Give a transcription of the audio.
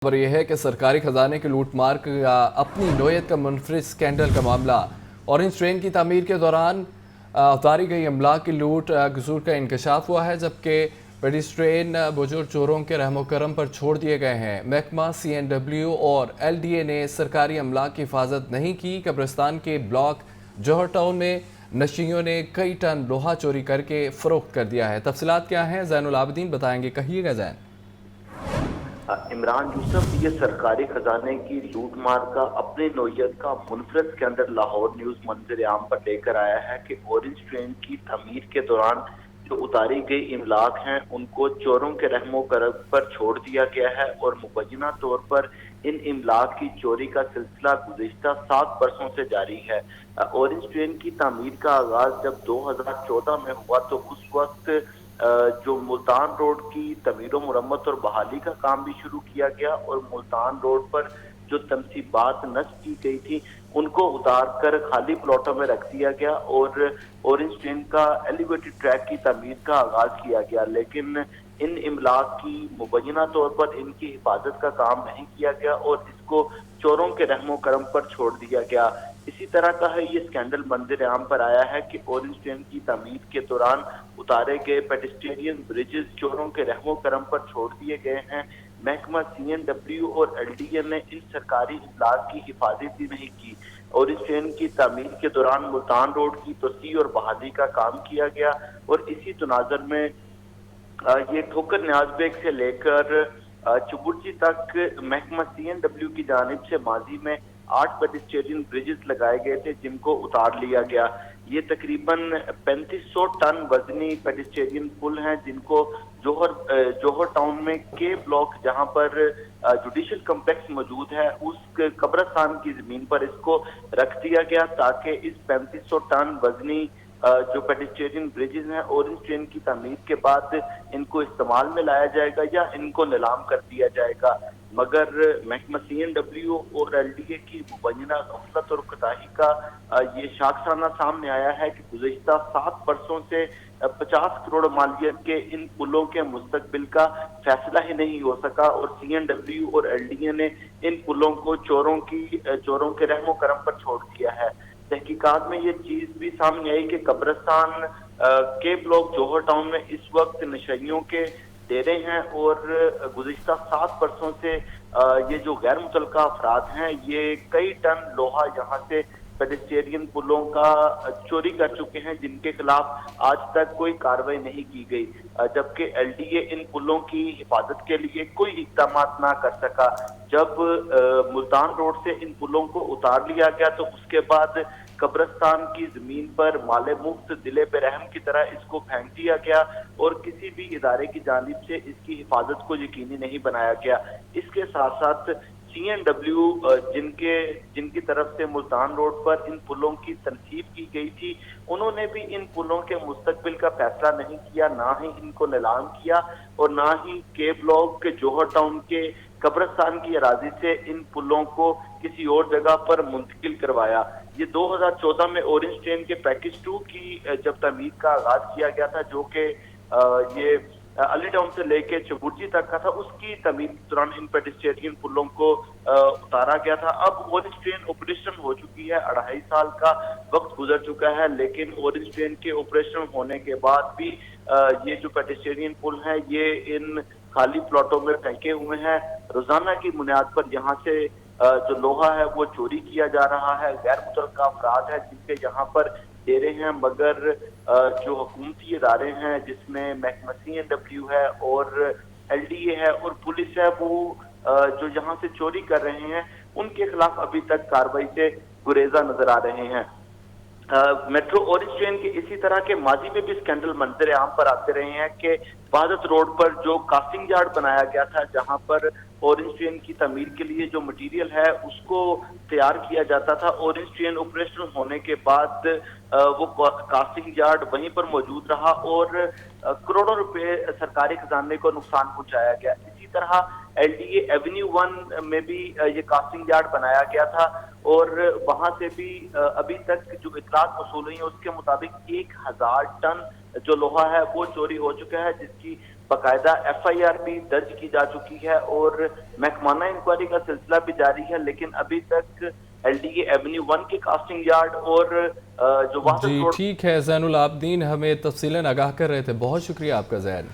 खबर यह है कि सरकारी खजाने की लूट मार का अपनी नोयत का मुनफरिद स्कैंडल का मामला। ऑरेंज ट्रेन की तामीर के दौरान उतारी गई अमलाक की लूट कसूर का इंकशाफ हुआ है, जबकि पेडिस्ट्रेन बुजुर्ग चोरों के रहमो करम पर छोड़ दिए गए हैं। महकमा CNW और LDA ने सरकारी अमलाक की हिफाजत नहीं की। कब्रिस्तान के ब्लॉक जौहर टाउन में नशियों ने कई टन लोहा चोरी करके फरोख्त कर दिया है। तफसीलात क्या हैं, ज़ैनुल आबिदीन बताएंगे। कहिएगा ज़ैन। इमरान यूसुफ ये सरकारी खजाने की लूट मार का अपनी नोयत का मुनफरद स्कैंडल लाहौर न्यूज मंजर आम पर लेकर आया है कि ऑरेंज ट्रेन की तमीर के दौरान जो उतारी गई इमलाक हैं उनको चोरों के रहमो करम पर छोड़ दिया गया है और मुबैना तौर पर इन इमलाक की चोरी का सिलसिला गुज़िश्ता 7 बरसों से जारी है। ऑरेंज ट्रेन की तमीर का आगाज जब 2014 में हुआ तो उस वक्त जो मुल्तान रोड की तमीर मुरम्मत और बहाली का काम भी शुरू किया गया और मुल्तान रोड पर जो तनसीबात नस्ब की गई थी उनको उतार कर खाली प्लॉटों में रख दिया गया और ऑरेंज ट्रेन का एलिवेटेड ट्रैक की तमीर का आगाज किया गया। लेकिन इन इमलाक की मुबैना तौर पर इनकी हिफाजत का काम नहीं किया गया और इसको चोरों के रहमो करम पर छोड़ दिया गया। इसी तरह का है ये स्कैंडल मंजर आम पर आया है कि ऑरेंज ट्रेन की तमीर के दौरान उतारे गए पेडिस्ट्रियन ब्रिजेस चोरों के रहमो करम पर छोड़ दिए गए हैं। महकमा CNW और LDA ने इन सरकारी इमलाक की हिफाजत ही नहीं की। ऑरेंज ट्रेन की तमीर के दौरान मुल्तान रोड की तोसी और बहाली का काम किया गया और इसी तनाजर में ये ठोकर न्याज बेग से लेकर चुबुर्ची तक महकमा CNW की जानिब से माजी में 8 पेडिस्ट्रियन ब्रिजेस लगाए गए थे जिनको उतार लिया गया। ये तकरीबन 3500 टन वजनी पेडिस्ट्रियन पुल हैं जिनको जौहर टाउन में के ब्लॉक जहां पर जुडिशल कम्प्लेक्स मौजूद है उस कब्रिस्तान की जमीन पर इसको रख दिया गया ताकि इस 3500 टन वजनी जो पेडिस्ट्रियन ब्रिजेस हैं ऑरेंज ट्रेन की तमीर के बाद इनको इस्तेमाल में लाया जाएगा या इनको नीलाम कर दिया जाएगा। मगर महकमा CNW और LDA की मुबैना गफलत और कोताही का ये शाखसाना सामने आया है कि गुज़िश्ता 7 बरसों से 50 करोड़ मालियत के इन पुलों के मुस्तकबिल का फैसला ही नहीं हो सका और CNW और LDA ने इन पुलों को चोरों के रहमो करम पर छोड़ दिया है। तहकीकात में ये चीज भी सामने आई कि कब्रिस्तान के ब्लॉक जौहर टाउन में इस वक्त नशइयों के डेरे हैं और गुज़िश्ता 7 बरसों से ये जो गैर मुतल्लका अफराद हैं ये कई टन लोहा यहाँ से पेडिस्ट्रियन पुलों का चोरी कर चुके हैं जिनके खिलाफ आज तक कोई कार्रवाई नहीं की गई, जबकि LDA इन पुलों की हिफाजत के लिए कोई इकदाम ना कर सका। जब मुल्तान रोड से इन पुलों को उतार लिया गया तो उसके बाद कब्रिस्तान की जमीन पर माले मुफ्त दिले बेरहम की तरह इसको फेंक दिया गया और किसी भी इदारे की जानिब से इसकी हिफाजत को यकीनी नहीं बनाया गया। इसके साथ साथ CNW जिनकी तरफ से मुल्तान रोड पर इन पुलों की तनसीब की गई थी उन्होंने भी इन पुलों के मुस्तकबिल का फैसला नहीं किया, ना ही इनको नीलाम किया और ना ही के ब्लॉक के जौहर टाउन के कब्रिस्तान की अराजी से इन पुलों को किसी और जगह पर मुंतकिल करवाया। ये 2014 में ऑरेंज ट्रेन के पैकेज 2 की जब तमीर का आगाज किया गया था जो कि ये अली टाउन से लेके चबुर्जी तक का था, उसकी तमीर के दौरान इन पेडिस्ट्रियन पुलों को उतारा गया था। अब ऑरेंज ट्रेन ऑपरेशन हो चुकी है, 2.5 साल का वक्त गुजर चुका है, लेकिन ऑरेंज ट्रेन के ऑपरेशन होने के बाद भी ये जो पेडिस्ट्रियन पुल है ये इन खाली प्लॉटों में फेंके हुए हैं। रोजाना की बुनियाद पर यहाँ से जो लोहा है वो चोरी किया जा रहा है। गैर मुतल्लका अफराद है जिनके यहाँ पर डेरे हैं, मगर जो हुकूमती इदारे हैं जिसमें महकमा CNW है और LDA है और पुलिस है वो जो यहाँ से चोरी कर रहे हैं उनके खिलाफ अभी तक कार्रवाई से गुरेजा नजर आ रहे हैं। मेट्रो ऑरेंज ट्रेन के इसी तरह के माजी में भी स्कैंडल मंजर आम पर आते रहे हैं कि वहादत रोड पर जो कास्टिंग यार्ड बनाया गया था जहां पर ऑरेंज ट्रेन की तमीर के लिए जो मटेरियल है उसको तैयार किया जाता था, ऑरेंज ट्रेन ऑपरेशनल होने के बाद वो कास्टिंग यार्ड वहीं पर मौजूद रहा और करोड़ों रुपए सरकारी खजाने को नुकसान पहुंचाया गया। इसी तरह LDA एवेन्यू 1 में भी ये कास्टिंग यार्ड बनाया गया था और वहां से भी अभी तक जो इतलात वसूल हुई है उसके मुताबिक 1000 टन जो लोहा है वो चोरी हो चुका है जिसकी باقاعدہ FIR بھی درج کی جا چکی ہے اور محکمانہ انکوائری کا سلسلہ بھی جاری ہے، لیکن ابھی تک LDA ایونیو 1 کے کاسٹنگ یارڈ اور جو وحدت جی روڈ ٹھیک ہے، زین العابدین ہمیں تفصیلاً آگاہ کر رہے تھے، بہت شکریہ آپ کا زین.